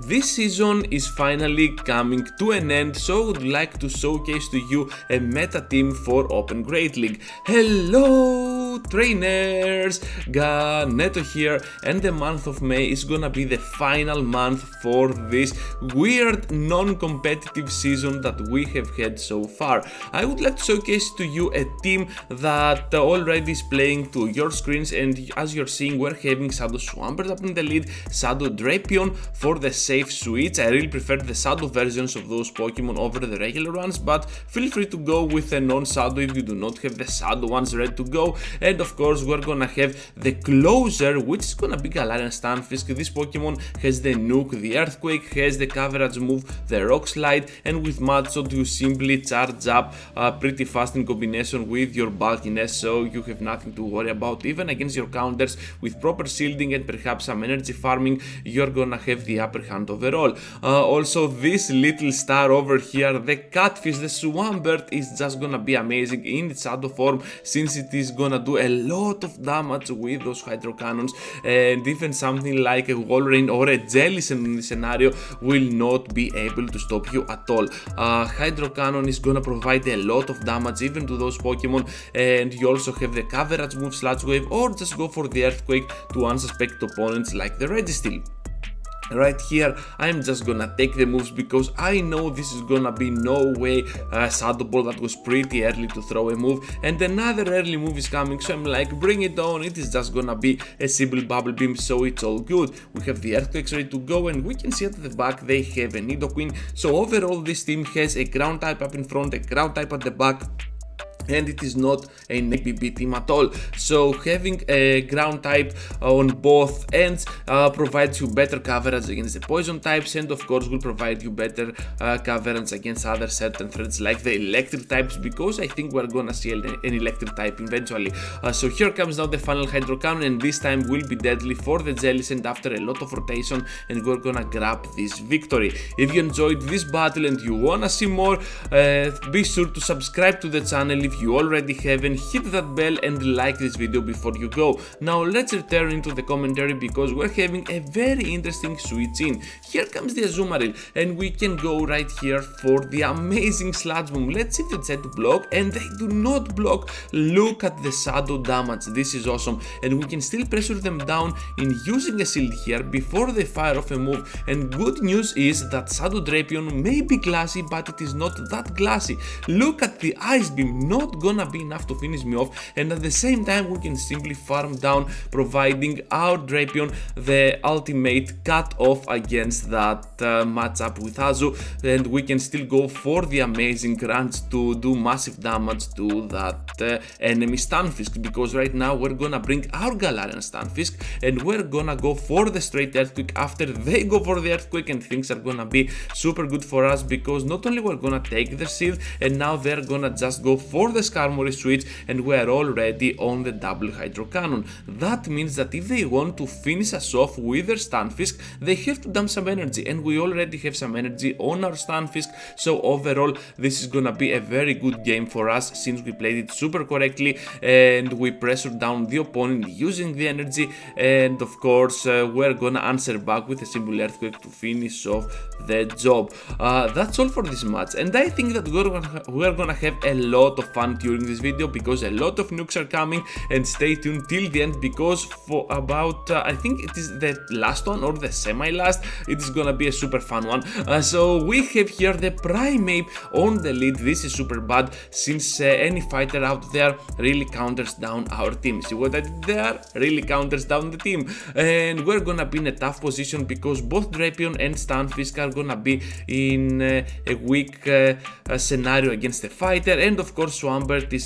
This season is finally coming to an end, so I would like to showcase to you a meta team for Open Great League. Hello trainers, Ganeto here, and the month of May is gonna be the final month for this weird non-competitive season that we have had so far. I would like to showcase to you a team that already is playing to your screens, and as you're seeing, we're having Shadow Swampert up in the lead, Shadow Drapion for the safe switch. I really prefer the Shadow versions of those Pokemon over the regular ones, but feel free to go with a non-Shadow if you do not have the Shadow ones ready to go. And of course we're gonna have the closer, which is gonna be Galarian Stunfisk. This Pokemon has the Nuke, the Earthquake, has the coverage move, the Rock Slide, and with Mud Shot you simply charge up pretty fast in combination with your bulkiness, so you have nothing to worry about. Even against your counters with proper shielding and perhaps some energy farming, you're gonna have the upper hand overall. Also, this little star over here, the Catfish, the Swampert, is just gonna be amazing in its Shadow form, since it is gonna do a lot of damage with those Hydro Cannons, and even something like a Galarian or a Jellicent in this scenario will not be able to stop you at all. Hydro Cannon is gonna provide a lot of damage even to those Pokemon, and you also have the coverage move Sludge Wave, or just go for the Earthquake to unsuspected opponents like the Registeel. Right here, I'm just gonna take the moves because I know this is gonna be no way Shadow Ball. That was pretty early to throw a move, and another early move is coming, so I'm like, bring it on. It is just gonna be a simple Bubble Beam, so it's all good. We have the Earthquakes ready to go, and we can see at the back they have a Nidoqueen. So overall this team has a ground type up in front, a ground type at the back, and it is not an ABB team at all. So having a ground type on both ends provides you better coverage against the poison types, and of course will provide you better coverage against other certain threats like the electric types, because I think we're gonna see an electric type eventually. So here comes now the final Hydro Cannon, and this time will be deadly for the Jellicent after a lot of rotation, and we're gonna grab this victory. If you enjoyed this battle and you wanna see more, be sure to subscribe to the channel if you already haven't, hit that bell and like this video before you go. Now let's return into the commentary, because we're having a very interesting switch in. Here comes the Azumarill, and we can go right here for the amazing Sludge Bomb. Let's see if they decide to block, and they do not block. Look at the shadow damage, this is awesome, and we can still pressure them down in using a shield here before they fire off a move. And good news is that Shadow Drapion may be glassy, but it is not that glassy. Look at the Ice Beam, not gonna be enough to finish me off, and at the same time we can simply farm down, providing our Drapion the ultimate cut off against that matchup with Azu, and we can still go for the amazing crunch to do massive damage to that enemy Stunfisk, because right now we're gonna bring our Galarian Stunfisk and we're gonna go for the straight Earthquake after they go for the Earthquake, and things are gonna be super good for us, because not only we're gonna take the shield, and now they're gonna just go for the Skarmory switch, and we are already on the double Hydro Cannon. That means that if they want to finish us off with their Stunfisk, they have to dump some energy, and we already have some energy on our Stunfisk. So overall this is gonna be a very good game for us, since we played it super correctly and we pressured down the opponent using the energy, and of course we're gonna answer back with a simple Earthquake to finish off the job. That's all for this match, and I think that we're gonna have a lot of fun during this video, because a lot of nukes are coming, and stay tuned till the end, because for about I think it is the last one or the semi-last, it is gonna be a super fun one. So we have here the Primape on the lead. This is super bad, since any fighter out there really counters down our team. See what I did there? Really counters down the team, and we're gonna be in a tough position, because both Drapion and Stunfisk are gonna be in a weak scenario against the fighter, and of course Swampert is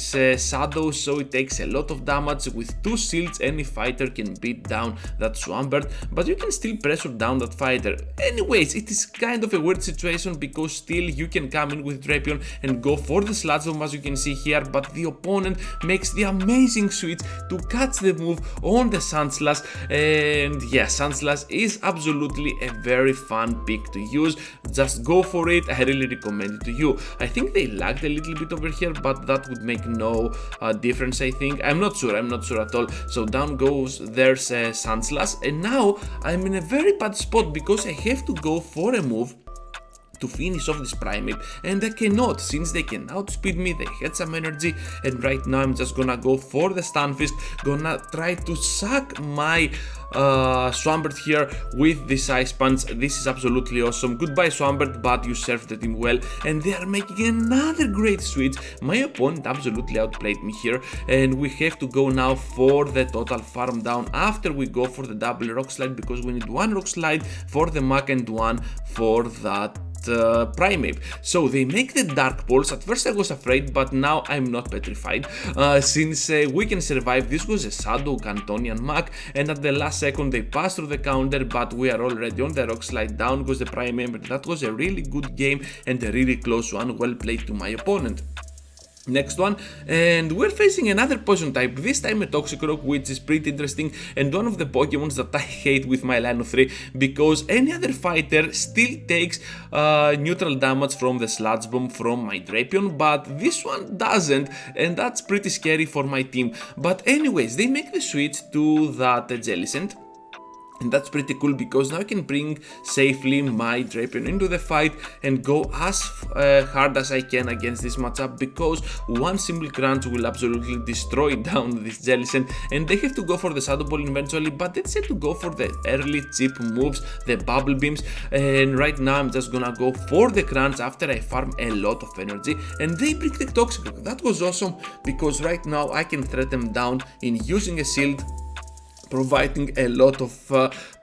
Shadow, so it takes a lot of damage. With two shields any fighter can beat down that Swampert, but you can still pressure down that fighter. Anyways, it is kind of a weird situation, because still you can come in with Drapion and go for the Sludge Bomb, as you can see here, but the opponent makes the amazing switch to catch the move on the Sandslash, and yeah, Sandslash is absolutely a very fun pick to use. Just go for it, I really recommend it to you. I think they lagged a little bit over here, but that would make no difference, I think. I'm not sure at all. So down goes there's Sandslash, and now I'm in a very bad spot because I have to go for a move to finish off this Primape, and I cannot, since they can outspeed me, they had some energy, and right now I'm just gonna go for the Stunfisk, gonna try to suck my Swampert here with this Ice Punch. This is absolutely awesome. Goodbye Swampert, but you served the team well, and they are making another great switch. My opponent absolutely outplayed me here, and we have to go now for the total farm down after we go for the double Rock Slide, because we need one Rock Slide for the Mach and one for that Primape. So they make the Dark Pulse. At first I was afraid, but now I'm not petrified, since we can survive. This was a Shadow Cantonian Mach, and at the last second they passed through the counter, but we are already on the Rock Slide. Down goes the Primape. That was a really good game and a really close one. Well played to my opponent. Next one, and we're facing another poison type, this time a Toxicroak, which is pretty interesting, and one of the Pokemons that I hate with my line of 3, because any other fighter still takes neutral damage from the Sludge Bomb from my Drapion, but this one doesn't, and that's pretty scary for my team. But anyways, they make the switch to that Jellicent. And that's pretty cool, because now I can bring safely my Drapion into the fight and go as hard as I can against this matchup, because one simple crunch will absolutely destroy down this Jellicent, and they have to go for the Shadow Ball eventually, but they said to go for the early cheap moves, the Bubble Beams, and right now I'm just gonna go for the crunch after I farm a lot of energy, and they bring the Toxicroak. That was awesome, because right now I can threat them down in using a shield, providing a lot of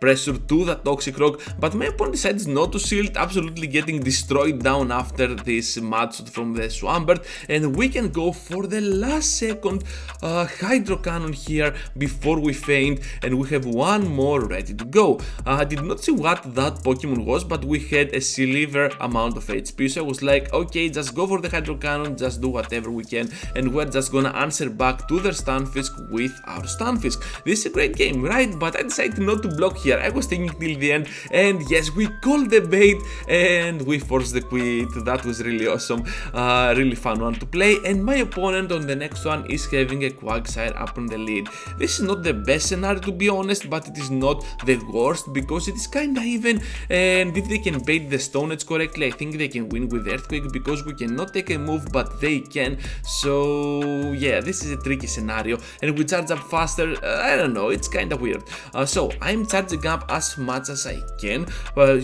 pressure to the Toxicroak, but my opponent decides not to shield, absolutely getting destroyed down after this match from the Swampert, and we can go for the last second Hydro Cannon here before we faint, and we have one more ready to go. I did not see what that Pokemon was, but we had a silver amount of HP, so I was like, okay, just go for the Hydro Cannon, just do whatever we can, and we're just gonna answer back to their Stunfisk with our Stunfisk. This is a great game, right? But I decided not to block here. I was thinking till the end, and yes, we called the bait and we forced the quit. That was really awesome, really fun one to play. And my opponent on the next one is having a Quagsire up on the lead. This is not the best scenario, to be honest, but it is not the worst, because it is kinda even, and if they can bait the Stone Edge correctly, I think they can win with Earthquake, because we cannot take a move, but they can. So yeah, this is a tricky scenario, and we charge up faster. I don't know, it's kinda weird. So I'm charging up as much as I can,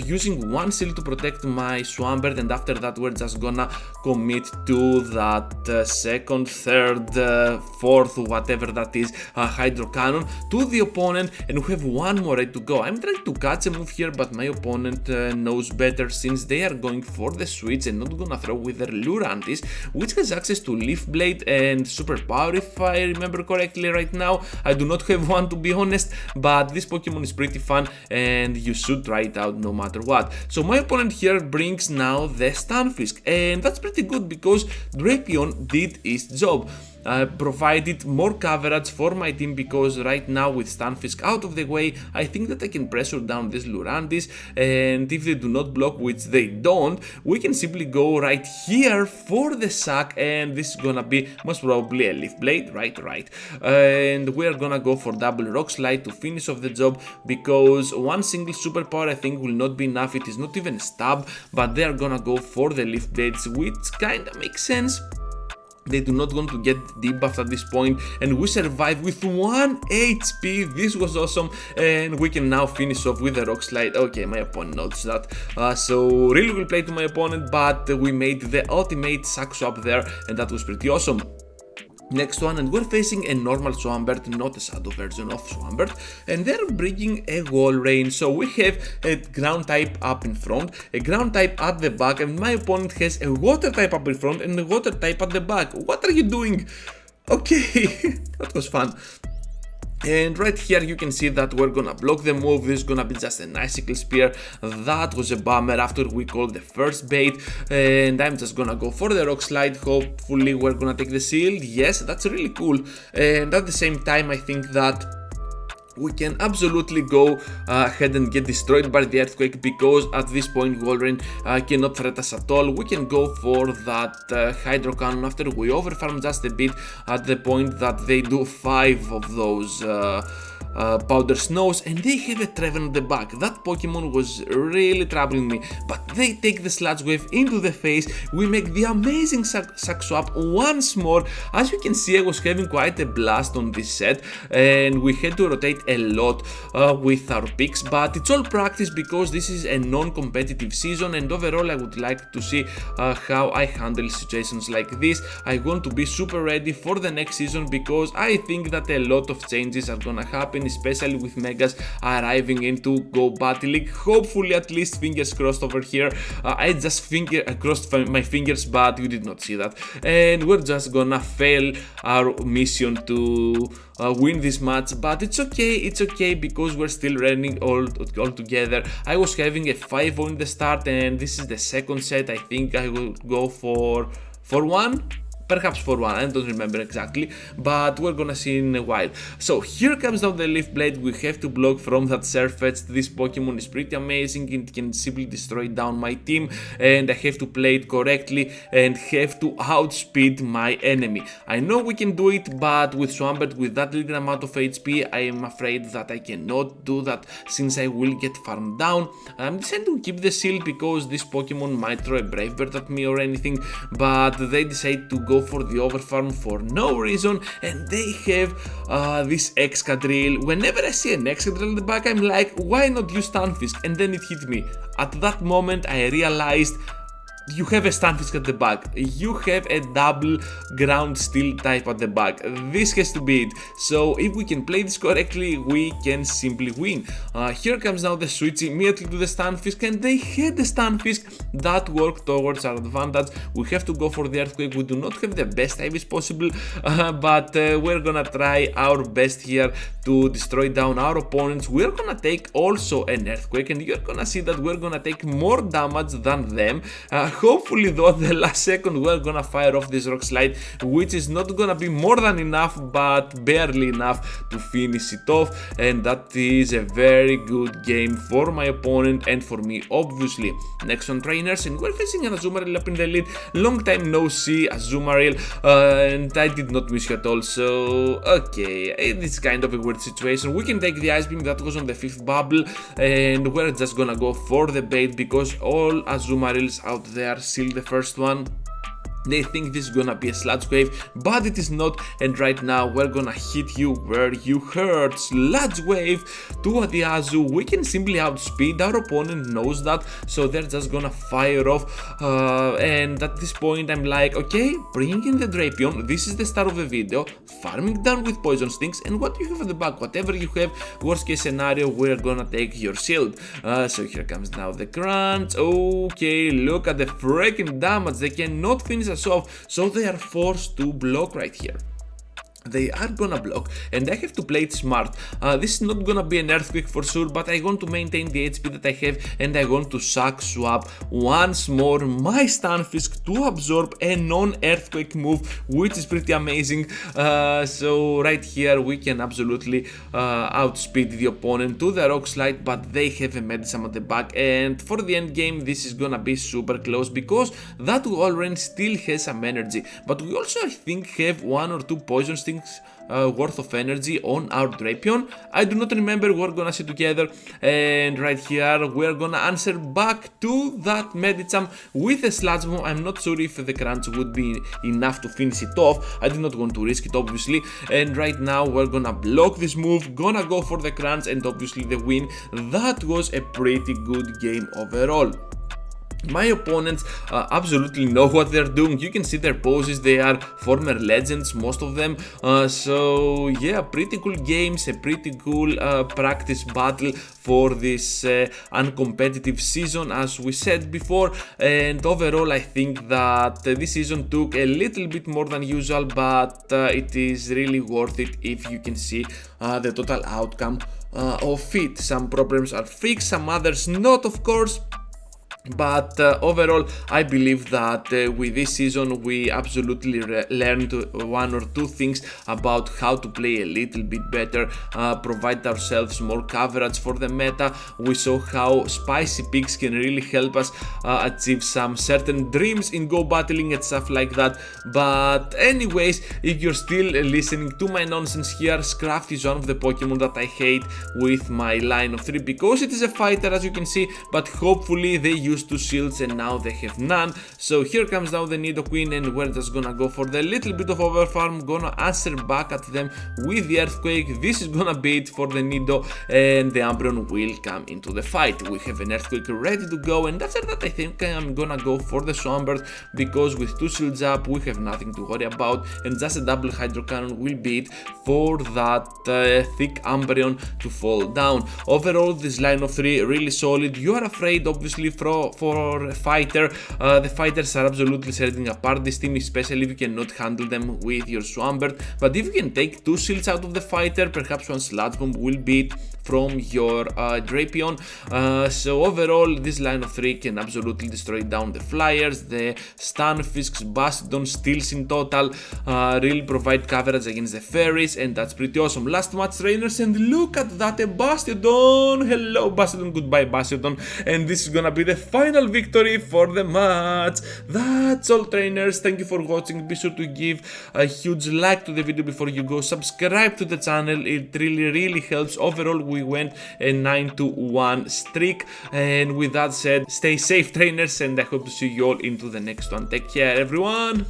using one shield to protect my Swampert, and after that we're just gonna commit to that second, third, fourth, whatever that is, Hydro Cannon to the opponent, and we have one more ready to go. I'm trying to catch a move here, but my opponent knows better, since they are going for the switch and not gonna throw with their Lurantis, which has access to Leaf Blade and Super Power, if I remember correctly right now. I do not have one, to be honest, but this Pokemon is pretty fun and you should try it out no matter what. So my opponent here brings now the Stunfisk, and that's pretty good, because Drapion did its job. Provided more coverage for my team, because right now with Stunfisk out of the way, I think that I can pressure down these Lurantis, and if they do not block, which they don't, we can simply go right here for the sack, and this is gonna be most probably a Leaf Blade, right, and we're gonna go for double Rock Slide to finish off the job, because one single Super Power I think will not be enough. It is not even a stab, but they are gonna go for the Leaf Blades, which kinda makes sense. They do not want to get debuffed at this point, and we survive with 1 HP. This was awesome, and we can now finish off with the Rock Slide. Okay, my opponent noticed that, so really well played to my opponent, but we made the ultimate sack swap there, and that was pretty awesome. Next one, and we're facing a normal Swampert, not a Shadow version of Swampert, and they're bringing a Wall Rain. So we have a ground type up in front, a ground type at the back, and my opponent has a water type up in front and a water type at the back. What are you doing? Okay, that was fun. And right here you can see that we're gonna block the move. This is gonna be just an Icicle Spear. That was a bummer after we called the first bait, and I'm just gonna go for the Rock Slide. Hopefully we're gonna take the shield. Yes, that's really cool, and at the same time I think that we can absolutely go ahead and get destroyed by the earthquake, because at this point Galarian cannot threat us at all. We can go for that hydro cannon after we overfarm just a bit, at the point that they do 5 of those powder snows, and they have a Treven at the back. That Pokemon was really troubling me, but they take the Sludge Wave into the face. We make the amazing Sack Swap once more. As you can see, I was having quite a blast on this set, and we had to rotate a lot with our picks, but it's all practice because this is a non-competitive season, and overall I would like to see how I handle situations like this. I want to be super ready for the next season, because I think that a lot of changes are gonna happen, especially with Megas arriving into Go Battle League. Hopefully, at least, fingers crossed over here. I just crossed my fingers, but you did not see that. And we're just gonna fail our mission to win this match, but it's okay because we're still running all together. I was having a 5-0 in the start, and this is the second set. I think I will go for 1. Perhaps for 1, I don't remember exactly, but we're gonna see in a while. So here comes down the Leaf Blade. We have to block from that Sirfetch'd. This Pokemon is pretty amazing. It can simply destroy down my team, and I have to play it correctly and have to outspeed my enemy. I know we can do it, but with Swampert, with that little amount of HP, I am afraid that I cannot do that, since I will get farmed down. I'm deciding to keep the shield because this Pokemon might throw a Brave Bird at me or anything, but they decide to go for the overfarm for no reason, and they have this Excadrill. Whenever I see an Excadrill in the back, I'm like, why not use Stunfisk? And then it hit me. At that moment I realized you have a Stunfisk at the back, you have a double ground steel type at the back. This has to be it. So if we can play this correctly, we can simply win. Here comes now the switch immediately to the Stunfisk, and they had the Stunfisk. That worked towards our advantage. We have to go for the earthquake. We do not have the best IVs possible, but we're gonna try our best here to destroy down our opponents. We're gonna take also an earthquake, and you're gonna see that we're gonna take more damage than them. Hopefully though, at the last second we're gonna fire off this rock slide, which is not gonna be more than enough, but barely enough to finish it off, and that is a very good game for my opponent and for me, obviously. Next on trainers, and we're facing an Azumarill up in the lead. Long time no see Azumarill, and I did not miss you at all, so okay, it's kind of a weird situation. We can take the Ice Beam that was on the 5th bubble, and we're just gonna go for the bait because all Azumarills out there seal the first one. They think this is gonna be a Sludge Wave, but it is not, and right now we're gonna hit you where you hurt. Sludge Wave to the Azu. We can simply outspeed, our opponent knows that, so they're just gonna fire off, and at this point I'm like, okay, bring in the Drapion. This is the start of the video, farming down with Poison Stings, and what you have at the back, whatever you have, worst case scenario, we're gonna take your shield. So here comes now the crunch. Okay, look at the freaking damage. They cannot finish us off, so they are forced to block right here. They are gonna block, and I have to play it smart. This is not gonna be an earthquake for sure, but I want to maintain the HP that I have, and I want to Sack Swap once more my Stunfisk to absorb a non-earthquake move, which is pretty amazing. So right here we can absolutely outspeed the opponent to the rock slide, but they have a Medicine at the back, and for the end game this is gonna be super close because that Galarian still has some energy, but we also I think have 1 or 2 Poison Stings worth of energy on our Drapion. I do not remember. We're gonna see together, and right here we're gonna answer back to that Medicham with a Sludge Bomb. I'm not sure if the crunch would be enough to finish it off. I did not want to risk it, obviously, and right now we're gonna block this move, gonna go for the crunch, and obviously the win. That was a pretty good game overall. My opponents absolutely know what they're doing. You can see their poses, they are former legends, most of them. So yeah, pretty cool games, a pretty cool practice battle for this uncompetitive season, as we said before. And overall I think that this season took a little bit more than usual, but it is really worth it if you can see the total outcome of it. Some problems are fixed, some others not, of course. But overall, I believe that with this season we absolutely learned one or two things about how to play a little bit better, provide ourselves more coverage for the meta. We saw how spicy picks can really help us achieve some certain dreams in go battling and stuff like that. But anyways, if you're still listening to my nonsense here, Scraft is one of the Pokemon that I hate with my line of 3 because it is a fighter, as you can see, but hopefully they used 2 shields and now they have none. So here comes now the Nidoqueen, and we're just gonna go for the little bit of overfarm, gonna answer back at them with the Earthquake. This is gonna be it for the Nido, and the Umbreon will come into the fight. We have an Earthquake ready to go, and after that I think I'm gonna go for the Swampert, because with 2 shields up we have nothing to worry about, and just a double Hydro Cannon will be it for that thick Umbreon to fall down. Overall, this line of 3 really solid. You are afraid obviously for a fighter. The fighters are absolutely setting apart this team, especially if you cannot handle them with your Swampert. But if you can take 2 shields out of the fighter, perhaps one Sludge Bomb will beat from your Drapion. So overall, this line of 3 can absolutely destroy down the Flyers, the Stunfisks, Bastiodon, Steals in total, really provide coverage against the Fairies, and that's pretty awesome. Last match, trainers, and look at that, a Bastiodon! Hello Bastiodon, goodbye Bastiodon, and this is gonna be the final victory for the match. That's all, trainers. Thank you for watching. Be sure to give a huge like to the video before you go. Subscribe to the channel. It really helps. Overall, we went a 9-1 streak. And with that said, stay safe, trainers, and I hope to see you all into the next one. Take care, everyone.